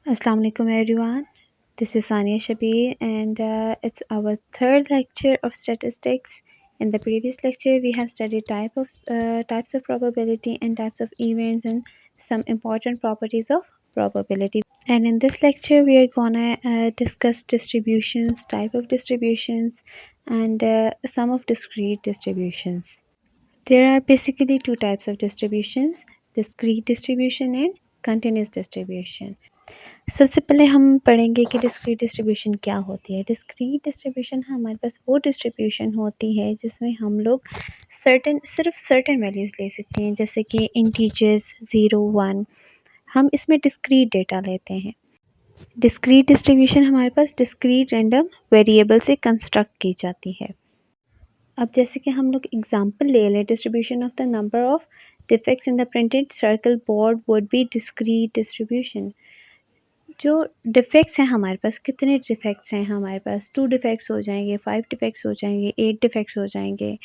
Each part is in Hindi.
Assalamu alaikum everyone. This is Sania Shabir and it's our third lecture of statistics. In the previous lecture, we have studied types of probability and types of events and some important properties of probability. And in this lecture, we are gonna discuss distributions, type of distributions, and some of discrete distributions. There are basically two types of distributions: discrete distribution and continuous distribution. सबसे पहले हम पढ़ेंगे कि डिस्क्रीट डिस्ट्रीब्यूशन क्या होती है। डिस्क्रीट डिस्ट्रीब्यूशन हमारे पास वो डिस्ट्रीब्यूशन होती है जिसमें हम लोग सिर्फ सर्टेन वैल्यूज़ ले सकते हैं, जैसे कि इंटीजर्स 0 1। हम इसमें डिस्क्रीट डेटा लेते हैं। डिस्क्रीट डिस्ट्रीब्यूशन हमारे पास डिस्क्रीट रैंडम वेरिएबल से कंस्ट्रक्ट की जाती है। अब जैसे कि हम लोग एग्जांपल ले लें, distribution of the number of defects in the printed circle board would be discrete distribution. जो डिफेक्ट्स हैं हमारे पास, कितने डिफेक्ट्स हैं हमारे पास, 2 डिफेक्ट्स हो जाएंगे, 5 डिफेक्ट्स हो जाएंगे, 8 डिफेक्ट्स हो जाएंगे।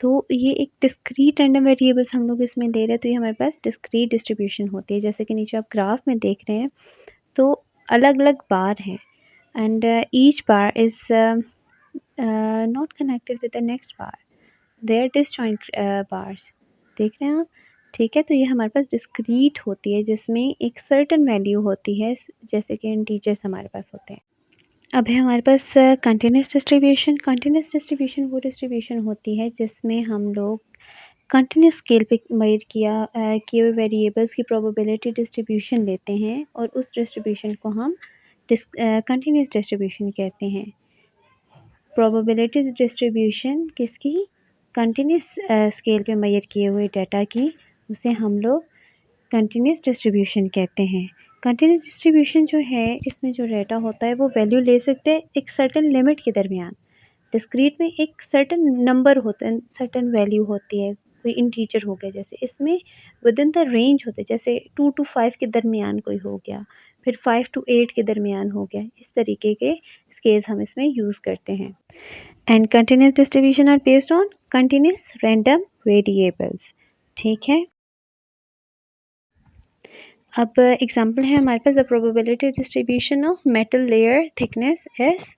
तो ये एक डिस्क्रीट रैंडम वेरिएबल्स हम लोग इसमें ले रहे हैं, तो ये हमारे पास डिस्क्रीट डिस्ट्रीब्यूशन होती है। जैसे कि नीचे आप ग्राफ में देख रहे हैं तो अलग अलग बार हैं and each bar is not connected with the next bar, they are disjoint bars. देख रहे हैं आप? ठीक है, तो ये हमारे पास डिस्क्रीट होती है जिसमें एक सर्टेन वैल्यू होती है, जैसे कि इंटीजर्स हमारे पास होते हैं। अब है हमारे पास कंटिन्यूस डिस्ट्रीब्यूशन। कंटिन्यूस डिस्ट्रीब्यूशन वो डिस्ट्रीब्यूशन होती है जिसमें हम लोग कंटिन्यूस स्केल पे मेजर किए हुए वेरिएबल्स की प्रोबेबिलिटी डिस्ट्रीब्यूशन लेते हैं और उस डिस्ट्रीब्यूशन को हम कंटिन्यूस डिस्ट्रीब्यूशन कहते हैं। प्रोबेबिलिटी डिस्ट्रीब्यूशन किसकी? कंटिन्यूस स्केल पे मेजर किए हुए डाटा की, उसे हम लोग कंटिन्यूस डिस्ट्रीब्यूशन कहते हैं। कंटिन्यूस डिस्ट्रीब्यूशन जो है, इसमें जो डाटा होता है वो वैल्यू ले सकते हैं एक सर्टेन लिमिट के दरमियान। डिस्क्रीट में एक सर्टेन नंबर होता है, सर्टेन वैल्यू होती है, कोई इंटीजर हो गया, जैसे इसमें विद इन द रेंज होते हैं, जैसे 2 to 5 के दरमियान कोई हो गया, फिर 5 to 8 के दरमियान हो गया। इस तरीके के स्केल्स हम इसमें यूज़ करते हैं। And continuous distribution are based on continuous random variables. ठीक है, अब एग्जांपल है हमारे पास, the probability distribution of metal layer thickness is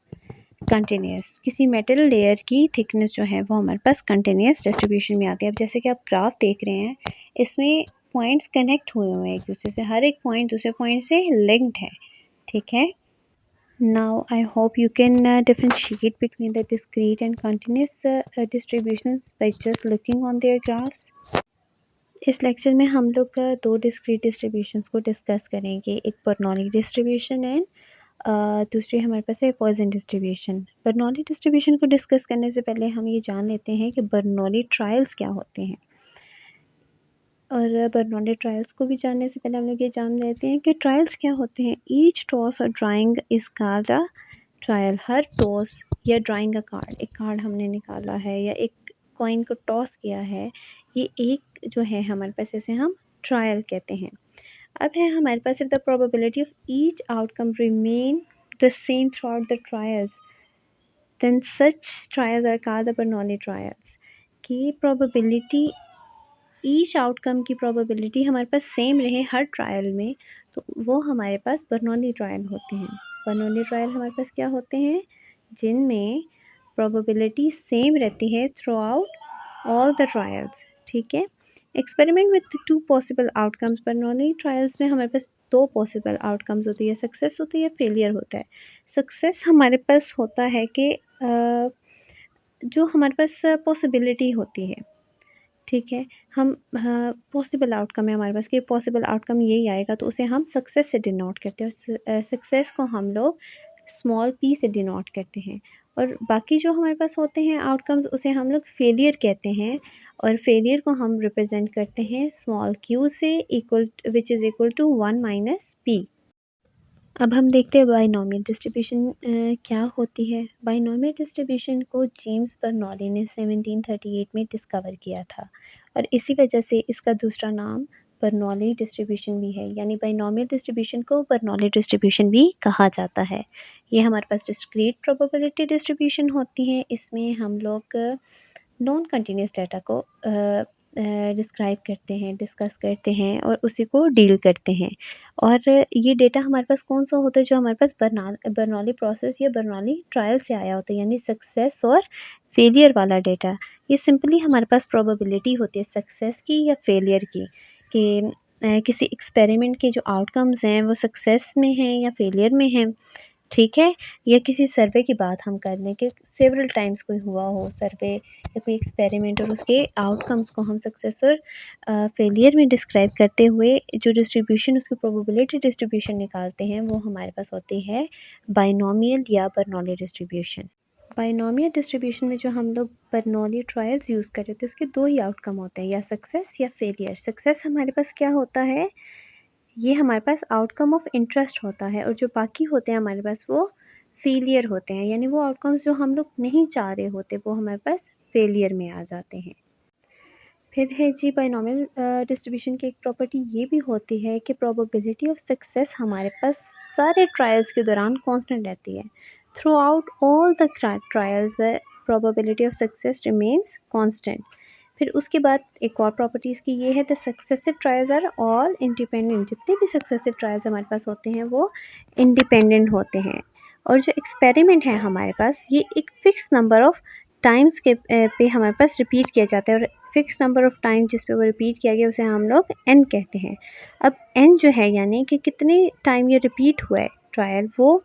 continuous. किसी मेटल लेयर की थिकनेस जो है वो हमारे पास कंटिन्यूस डिस्ट्रीब्यूशन में आती है। अब जैसे कि आप ग्राफ देख रहे हैं, इसमें पॉइंट्स कनेक्ट हुए हुए हैं एक दूसरे से, हर एक पॉइंट दूसरे पॉइंट से लिंक्ड है। ठीक है, now I hope you can differentiate between the discrete and continuous distributions by just looking on their graphs. इस लेक्चर में हम लोग दो डिस्क्रीट डिस्ट्रीब्यूशंस को डिस्कस करेंगे, एक बर्नौली डिस्ट्रीब्यूशन एंड दूसरी हमारे पास है पॉइसन डिस्ट्रीब्यूशन। बर्नौली डिस्ट्रीब्यूशन को डिस्कस करने से पहले हम ये जान लेते हैं कि बर्नौली ट्रायल्स क्या होते हैं, और बर्नौली ट्रायल्स को भी जानने से पहले हम लोग ये जान लेते हैं कि ट्रायल्स क्या होते हैं। ईच टॉस और drawing is called a trial. Her toss या ड्राइंग का कार्ड, एक कार्ड हमने निकाला है या एक कॉइन को टॉस किया है, ये एक जो है हमारे पास, इसे हम ट्रायल कहते हैं। अब है हमारे पास, if the probability of each outcome remain the same throughout the trials then such trials are called the Bernoulli trials. की प्रोबेबिलिटी, ईच आउटकम की प्रोबेबिलिटी हमारे पास सेम रहे हर ट्रायल में, तो वो हमारे पास बर्नौली ट्रायल होते हैं। बर्नौली ट्रायल हमारे पास क्या होते हैं? जिनमें प्रोबेबिलिटी सेम रहती है throughout all the trials. ठीक है, experiment with 2 possible outcomes. Bernoulli trials में हमारे पास 2 पॉसिबल आउटकम्स होती है, सक्सेस होती है, फेलियर होता है। सक्सेस हमारे पास होता है कि जो हमारे पास पॉसिबिलिटी होती है, ठीक है, हम पॉसिबल आउटकम है हमारे पास कि पॉसिबल आउटकम यही आएगा, तो उसे हम सक्सेस से डिनोट करते हैं, और सक्सेस को हम लोग स्मॉल p से डिनोट करते हैं। और बाकी जो हमारे पास होते हैं आउटकम्स, उसे हम लोग फेलियर कहते हैं, और फेलियर को हम रिप्रेजेंट करते हैं स्मॉल q से, equal which is equal to 1 minus p। अब हम देखते हैं बाइनोमियल डिस्ट्रीब्यूशन क्या होती है। बाइनोमियल डिस्ट्रीब्यूशन को जेम्स बर्नौली ने 1738 में डिस्कवर किया था, और इसी वजह से इसका दूसरा नाम बर्नौली डिस्ट्रीब्यूशन भी है, यानी बाइनोमियल डिस्ट्रीब्यूशन को बर्नौली डिस्ट्रीब्यूशन भी कहा जाता है। ये हमारे पास डिस्क्रीट प्रोबेबिलिटी डिस्ट्रीब्यूशन होती है। इसमें हम लोग नॉन कंटिन्यूस डाटा को डिस्क्राइब करते हैं, डिस्कस करते हैं और उसी को डील करते हैं। और ये डेटा हमारे पास कौन सा होता है, जो हमारे पास बर्नौली प्रोसेस या बर्नौली ट्रायल से आया होता है, यानी सक्सेस और फेलियर वाला डेटा। ये सिंपली हमारे पास प्रोबेबिलिटी होती है सक्सेस की या फेलियर की, कि किसी एक्सपेरिमेंट के जो आउटकम्स हैं वो सक्सेस में हैं या फेलियर में हैं, ठीक है। या किसी सर्वे की बात हम कर लें कि सेवरल टाइम्स कोई हुआ हो सर्वे या कोई एक्सपेरिमेंट, और उसके आउटकम्स को हम सक्सेस और फेलियर में डिस्क्राइब करते हुए जो डिस्ट्रीब्यूशन, उसकी प्रोबेबिलिटी डिस्ट्रीब्यूशन निकालते हैं, वो हमारे पास होती है बाइनोमियल या बर्नौली डिस्ट्रीब्यूशन। बाइनोमियल डिस्ट्रीब्यूशन में जो हम लोग बर्नौली ट्रायल्स यूज़ कर रहे थे, उसके दो ही आउटकम होते हैं, या सक्सेस या फेलियर। सक्सेस हमारे पास क्या होता है, ये हमारे पास आउटकम ऑफ इंटरेस्ट होता है, और जो बाकी होते हैं हमारे पास वो फेलियर होते हैं, यानी वो आउटकम्स जो हम लोग नहीं चाह रहे होते वो हमारे पास फेलियर में आ जाते हैं। फिर है जी बाइनोमियल डिस्ट्रीब्यूशन की एक प्रॉपर्टी ये भी होती है कि प्रोबेबिलिटी ऑफ सक्सेस हमारे पास सारे ट्रायल्स के दौरान कांस्टेंट रहती है। Throughout all the trials the probability of success remains constant. फिर उसके बाद एक और प्रॉपर्टी इसकी ये है, the successive trials are all independent. जितने भी सक्सेसिव ट्रायल्स हमारे पास होते हैं वो इंडिपेंडेंट होते हैं। और जो एक्सपेरिमेंट है हमारे पास, ये एक फिक्स नंबर ऑफ टाइम्स के पे हमारे पास रिपीट किया जाता है, और फिक्स नंबर ऑफ टाइम जिस पे वो रिपीट किया गया उसे हम लोग n कहते हैं। अब n जो है, यानी कि कितने टाइम ये रिपीट हुआ है ट्रायल, वो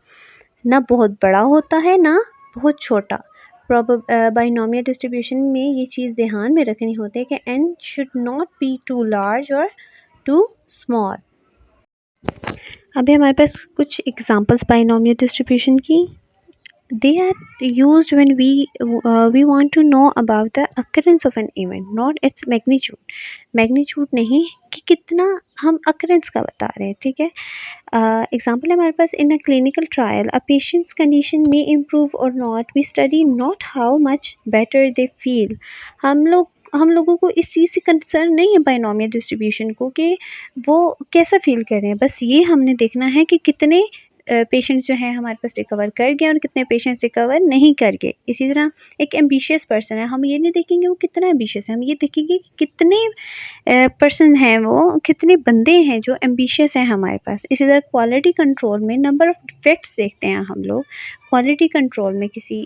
ना बहुत बड़ा होता है ना बहुत छोटा। बाइनोमियल डिस्ट्रीब्यूशन में ये चीज़ ध्यान में रखनी होती है कि n should not be too large और टू स्मॉल। अभी हमारे पास कुछ एग्जांपल्स बाइनोमियल डिस्ट्रीब्यूशन की। They are used when we want to know about the occurrence of an event, not its magnitude. Magnitude नहीं कि कितना हम occurrence का बता रहे हैं, ठीक है। एग्जाम्पल है हमारे पास, in a clinical trial a patient's condition में इम्प्रूव और not, we study not how much better they feel. हम लोगों को इस चीज़ से कंसर्न नहीं है बाइनोमियल डिस्ट्रीब्यूशन को कि वो कैसा फील कर रहे हैं, बस ये हमने देखना है कि कितने पेशेंट्स जो हैं हमारे पास रिकवर कर गए और कितने पेशेंट्स रिकवर नहीं कर गए। इसी तरह एक एम्बिशियस पर्सन है, हम ये नहीं देखेंगे वो कितना एम्बिशियस है, हम ये देखेंगे कि कितने पर्सन हैं, वो कितने बंदे हैं जो एम्बिशियस हैं हमारे पास। इसी तरह क्वालिटी कंट्रोल में नंबर ऑफ डिफेक्ट्स देखते हैं हम लोग। क्वालिटी कंट्रोल में किसी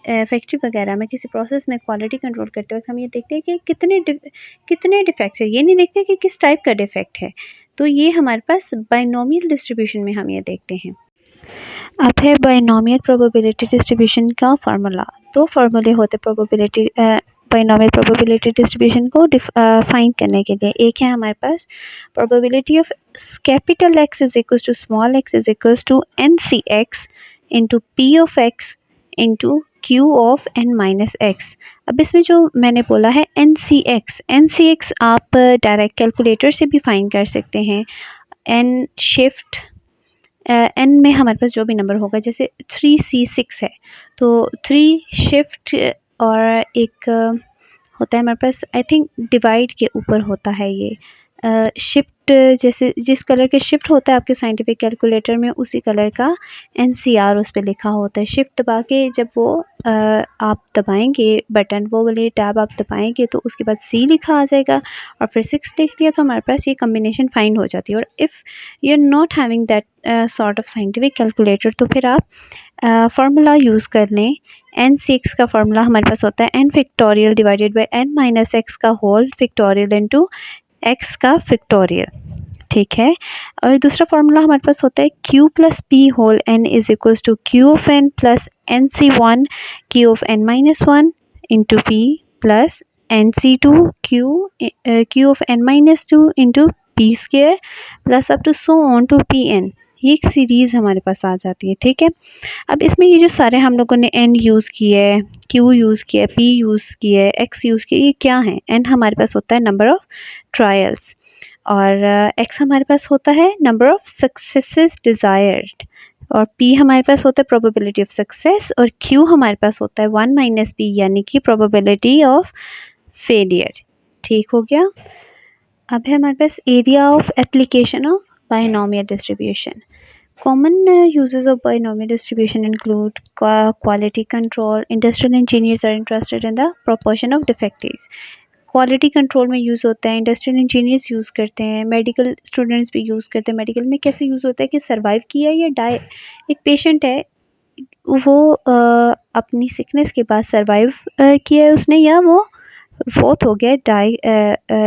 फैक्ट्री वगैरह में किसी प्रोसेस में क्वालिटी कंट्रोल करते वक्त हम ये देखते हैं कि कितने डिफेक्ट्स है, ये नहीं देखते कि किस टाइप का डिफेक्ट है। तो ये हमारे पास बाइनोमियल डिस्ट्रीब्यूशन में हम ये देखते हैं। अब है बाइनोमियल प्रोबेबिलिटी डिस्ट्रीब्यूशन का फार्मूला। दो फार्मूले होते प्रोबेबिलिटी बाइनोमियल प्रोबेबिलिटी डिस्ट्रीब्यूशन को फाइंड करने के लिए। एक है हमारे पास probability of capital X is equal to small x is equal to NCX into P of X into Q of n minus x. अब इसमें जो मैंने बोला है NCX आप डायरेक्ट कैलकुलेटर से भी फाइंड कर सकते हैं। n शिफ्ट n में हमारे पास जो भी नंबर होगा, जैसे 3C6 है तो 3 शिफ्ट और एक होता है हमारे पास, आई थिंक डिवाइड के ऊपर होता है ये शिफ्ट, जैसे जिस कलर के शिफ्ट होता है आपके साइंटिफिक कैलकुलेटर में उसी कलर का NCR उस पर लिखा होता है। शिफ्ट दबा के जब वो आप दबाएंगे बटन, वो वाले टैब आप दबाएंगे तो उसके बाद C लिखा आ जाएगा और फिर 6 लिख लिया तो हमारे पास ये कम्बिनेशन फाइंड हो जाती है। और if you are not having that sort of scientific calculator तो फिर आप फार्मूला यूज़ कर लें। N6 का फार्मूला हमारे पास होता है n factorial divided by n minus x का होल फैक्टोरियल इंटू x का फैक्टोरियल, ठीक है। और दूसरा फार्मूला हमारे पास होता है q plus P whole n is equals to q of n plus NC1 q of n minus 1 into p plus NC2 q of n minus 2 into p square plus up to so on to pn। ये एक सीरीज़ हमारे पास आ जाती है, ठीक है। अब इसमें ये जो सारे हम लोगों ने n यूज़ किया है, q यूज़ किया है, p यूज़ किया है, x यूज़ किया है, ये क्या है? n हमारे पास होता है नंबर ऑफ ट्रायल्स और x हमारे पास होता है नंबर ऑफ सक्सेसेस डिज़ायर्ड और p हमारे पास होता है प्रोबेबिलिटी ऑफ सक्सेस और q हमारे पास होता है 1 माइनस p यानी कि प्रोबेबिलिटी ऑफ फेलियर, ठीक हो गया। अब है हमारे पास area of application of binomial distribution. Common uses of binomial distribution include quality control. Industrial engineers are interested in the proportion of defectives. Quality control में यूज़ होता है, इंडस्ट्रियल इंजीनियर्स यूज़ करते हैं, मेडिकल स्टूडेंट्स भी यूज़ करते हैं। मेडिकल में कैसे यूज़ होता है कि सर्वाइव किया या डाई, एक पेशेंट है वो अपनी सिकनेस के बाद सर्वाइव किया है उसने, या वो फोर्थ हो गया,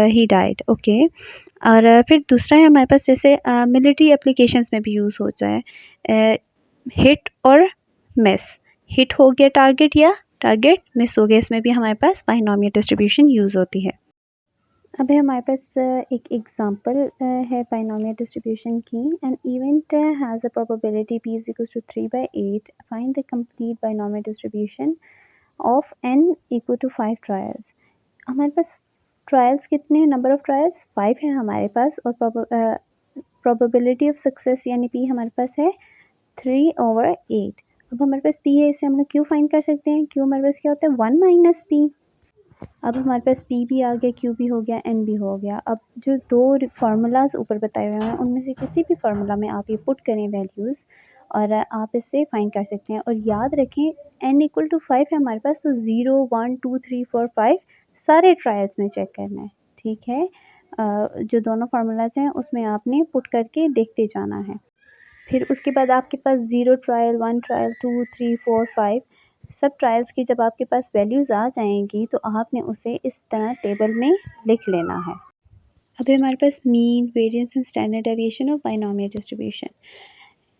ही डाइड। ओके। और फिर दूसरा है हमारे पास, जैसे मिलिट्री एप्लीकेशंस में भी यूज़ होता है, हिट और मिस। हिट हो गया टारगेट या टारगेट मिस हो गया, इसमें भी हमारे पास बाइनोमियल डिस्ट्रीब्यूशन यूज़ होती है। अब है हमारे पास एक एग्जांपल है बाइनोमियल डिस्ट्रीब्यूशन की। An event has a probability p is equals to 3/8. Find the complete binomial distribution of n equal to 5 trials. हमारे पास ट्रायल्स कितने, नंबर ऑफ ट्रायल्स 5 है हमारे पास, और प्रोबेबिलिटी ऑफ सक्सेस यानी p हमारे पास है 3/8। अब हमारे पास p है, इसे हम लोग q फाइंड कर सकते हैं। q हमारे पास क्या होता है 1 माइनस p। अब हमारे पास p भी आ गया, q भी हो गया, n भी हो गया। अब जो दो फार्मूलाज ऊपर बताए हुए हैं उनमें से किसी भी फार्मूला में आप ये पुट करें वैल्यूज़, और आप इससे फाइंड कर सकते हैं। और याद रखें n इक्वल टू 5 है हमारे पास, तो 0 1 2 3 4 5 सारे ट्रायल्स में चेक करना है। ठीक है, जो दोनों फार्मूलाज हैं उसमें आपने पुट करके देखते जाना है। फिर उसके बाद आपके पास 0 ट्रायल, 1 ट्रायल, 2 3 4 5 सब ट्रायल्स की जब आपके पास वैल्यूज़ आ जाएंगी तो आपने उसे इस तरह टेबल में लिख लेना है। अब हमारे पास mean, variance and standard deviation of binomial distribution.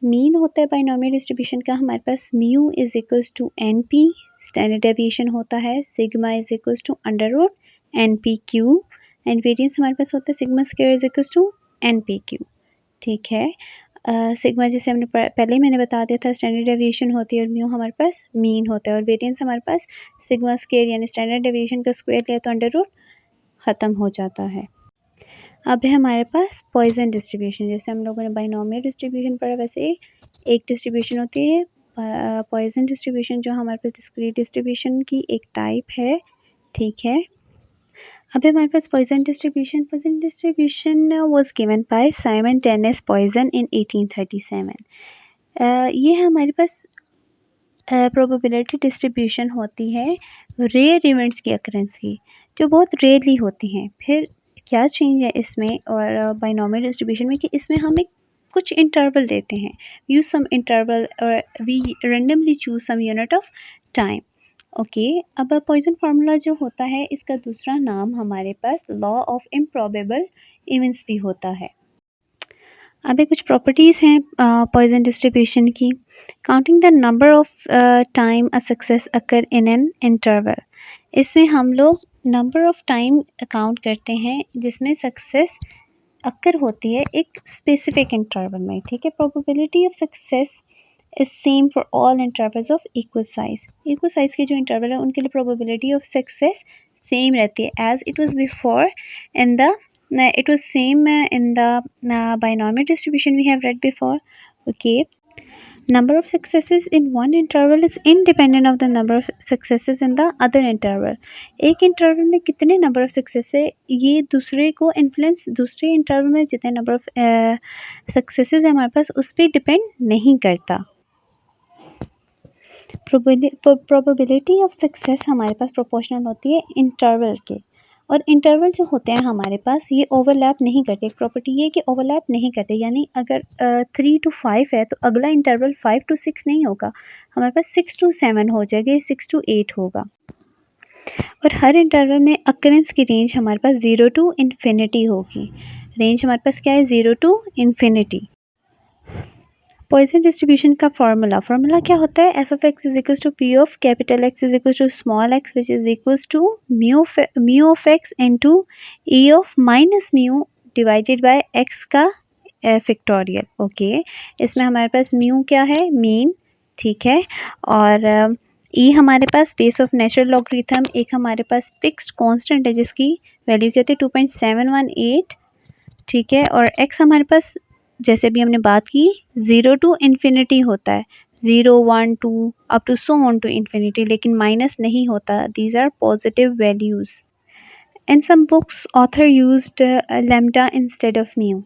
Mean होता है बाइनोमियल डिस्ट्रीब्यूशन का हमारे पास mu is equals to N P. Standard deviation होता है sigma is equals to under root N P Q. And variance हमारे पास होता है sigma square is equals to N P Q. ठीक है, सिग्मा जैसे हमने पहले ही मैंने बता दिया था स्टैंडर्ड डेविएशन होती है, और म्यू हमारे पास मीन होता है, और वेरिएंस हमारे पास सिग्मा स्क्वायर यानी स्टैंडर्ड डेविएशन का स्क्वायर लिया तो अंडर रूट ख़त्म हो जाता है। अब है हमारे पास पॉइजन डिस्ट्रीब्यूशन। जैसे हम लोगों ने बाइनोमियल डिस्ट्रीब्यूशन पढ़ा वैसे एक डिस्ट्रीब्यूशन होती है पॉइजन डिस्ट्रीब्यूशन, जो हमारे पास डिस्क्रीट डिस्ट्रीब्यूशन की एक टाइप है। ठीक है, अब हमारे पास Poisson distribution. Poisson distribution was given by Simon Denis Poisson in 1837। ये हमारे पास प्रोबेबिलिटी डिस्ट्रीब्यूशन होती है रेयर इवेंट्स की अकरेंस की, जो बहुत रेयरली होती हैं। फिर क्या चेंज है इसमें और बाइनोमियल डिस्ट्रीब्यूशन में कि इसमें हम एक कुछ इंटरवल देते हैं, यूज सम इंटरवल और we randomly choose some unit of time. Okay, अब पॉइजन फार्मूला जो होता है इसका दूसरा नाम हमारे पास लॉ ऑफ इम्प्रॉबेबल इवेंट्स भी होता है। अभी कुछ प्रॉपर्टीज़ हैं पॉइजन डिस्ट्रीब्यूशन की। Counting the number of time a success occur in an interval. इसमें हम लोग नंबर ऑफ टाइम काउंट करते हैं जिसमें सक्सेस अकर होती है एक स्पेसिफिक इंटरवल में। ठीक है, probability of success is same for all intervals of equal size. Equal size के जो इंटरवल है उनके लिए प्रोबेबिलिटी ऑफ सक्सेस सेम रहती है as it was before in the it was same in the binomial distribution we have read before. Okay, number of successes in one interval is independent of the number of successes in the other interval. एक इंटरवल में कितने नंबर ऑफ सक्सेस है ये दूसरे को इन्फ्लुएंस, दूसरे इंटरवल में जितने नंबर ऑफ सक्सेसेस है हमारे पास उस पर डिपेंड नहीं करता। प्रोबेबिलिटी ऑफ सक्सेस हमारे पास प्रोपोर्शनल होती है इंटरवल के, और इंटरवल जो होते हैं हमारे पास ये ओवरलैप नहीं करते। एक प्रॉपर्टी ये कि ओवरलैप नहीं करते, यानी अगर 3 to 5 है तो अगला इंटरवल 5 to 6 नहीं होगा, हमारे पास 6 to 7 हो जाएगा, 6 to 8 होगा। और हर इंटरवल में अकरेंस की रेंज हमारे पास 0 to इन्फिनिटी होगी। रेंज हमारे पास क्या है 0 to इन्फिनिटी। पॉइसन डिस्ट्रीब्यूशन का फार्मूला क्या होता है, F of X is equals to P of capital x is equals to small x which is equals to mu of X into E of minus mu divided by X का फैक्टोरियल। ओके, इसमें हमारे पास म्यू क्या है मीन, ठीक है, और ई हमारे पास बेस ऑफ नेचुरल लॉगरिथम, एक हमारे पास फिक्स्ड कांस्टेंट है जिसकी वैल्यू क्या होती है 2.718, ठीक है, और एक्स हमारे पास जैसे भी हमने बात की 0 to इन्फिनिटी होता है, 0 1 2 up to so on to infinity, लेकिन माइनस नहीं होता। These are positive values. In some books author used lambda instead of mu.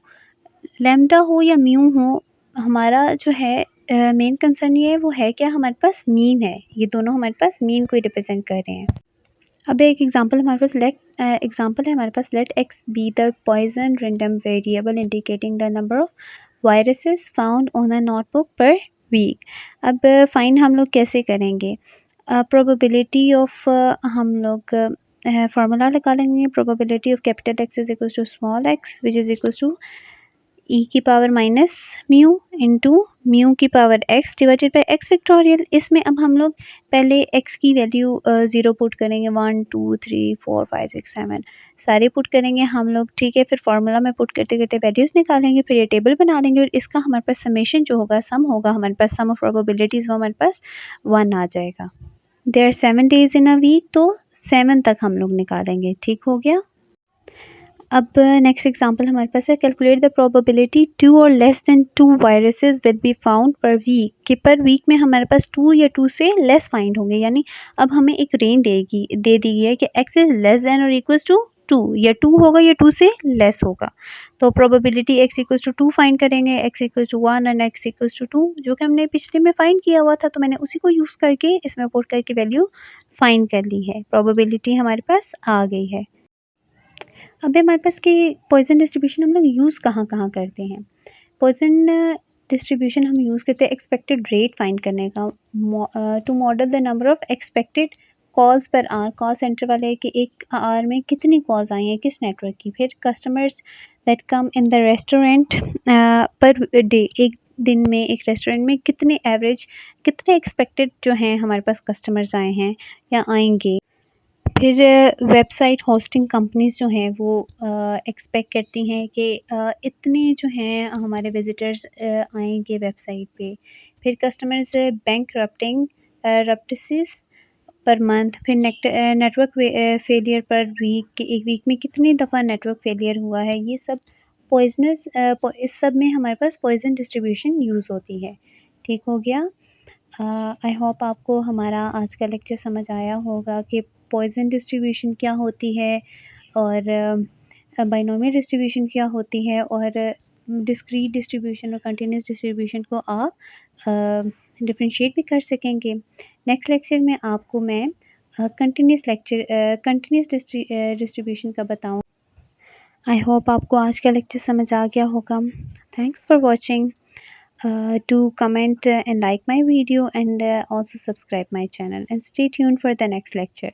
Lambda हो या म्यू हो, हमारा जो है मेन कंसर्न ये है वो है क्या हमारे पास मीन है, ये दोनों हमारे पास मीन को रिप्रेजेंट कर रहे हैं। अब एक एग्जांपल हमारे पास एग्जांपल है हमारे पास, let x be the Poisson random variable indicating the number of viruses found on a notebook per week. अब फाइंड हम लोग कैसे करेंगे? प्रोबेबिलिटी ऑफ हम लोग फार्मूला लगा लेंगे, probability of capital x is equal to small x which is equal to e की power minus mu into mu की power x divided by x factorial. इसमें अब हम लोग पहले एक्स की वैल्यू 0 पुट करेंगे, 1 2 3 4 5 6 7 सारे पुट करेंगे हम लोग, ठीक है। फिर फार्मूला में पुट करते करते वैल्यूज़ निकालेंगे, फिर ये टेबल बना लेंगे और इसका हमारे पास समेशन जो होगा, सम होगा हमारे पास, सम ऑफ प्रोबेबिलिटीज़, वो हमारे पास 1 आ जाएगा। There are 7 days in a week, तो 7 तक हम लोग निकालेंगे, ठीक हो गया। अब नेक्स्ट एग्जांपल हमारे पास है, कैलकुलेट द प्रोबेबिलिटी 2 और less than 2 viruses will be found per week, कि पर वीक में हमारे पास 2 या 2 से लेस फाइंड होंगे। यानी अब हमें एक रेंज दे दी है कि x इज लेस देन और इक्वल्स टू 2, या 2 होगा या 2 से लेस होगा। तो probability x equals to 2 find करेंगे, x equals to 1 and x equals to 2, जो कि हमने पिछले में फाइंड किया हुआ था, तो मैंने उसी को यूज़ करके इसमें पुट करके वैल्यू फाइंड कर ली है। प्रोबेबिलिटी हमारे पास आ गई है। अब हमारे पास कि पॉइजन डिस्ट्रीब्यूशन हम लोग यूज़ कहाँ कहाँ करते हैं? पॉइजन डिस्ट्रीब्यूशन हम यूज़ करते हैं एक्सपेक्टेड रेट फाइंड करने का, to model the number of expected calls per hour. Call centre वाले कि एक आवर में कितनी कॉल्स आई हैं किस नेटवर्क की। फिर customers that come in the restaurant per day, एक दिन में एक रेस्टोरेंट में कितने एवरेज, कितने एक्सपेक्टेड जो हैं हमारे पास कस्टमर्स आए हैं या आएंगे। फिर वेबसाइट होस्टिंग कंपनीज़ जो हैं वो एक्सपेक्ट करती हैं कि इतने जो हैं हमारे विजिटर्स आएंगे वेबसाइट पे। फिर कस्टमर्स बैंक रप्टिसेस पर मंथ। फिर नेटवर्क फेलियर पर वीक, एक वीक में कितनी दफ़ा नेटवर्क फेलियर हुआ है। ये सब पॉइजनस, इस सब में हमारे पास पॉइजन डिस्ट्रीब्यूशन यूज़ होती है, ठीक हो गया। आई होप आपको हमारा आज का लेक्चर समझ आया होगा कि पॉइजन डिस्ट्रीब्यूशन क्या होती है और बाइनोमियल डिस्ट्रीब्यूशन क्या होती है, और डिस्क्रीट डिस्ट्रीब्यूशन और कंटिन्यूस डिस्ट्रीब्यूशन को आप डिफ्रेंशिएट भी कर सकेंगे। नेक्स्ट लेक्चर में आपको मैं कंटिन्यूस डिस्ट्रीब्यूशन का बताऊँ। आई होप आपको आज का लेक्चर समझ आ गया होगा। Thanks for watching. Do comment and like my video, and also subscribe my channel, and stay tuned for the next lecture.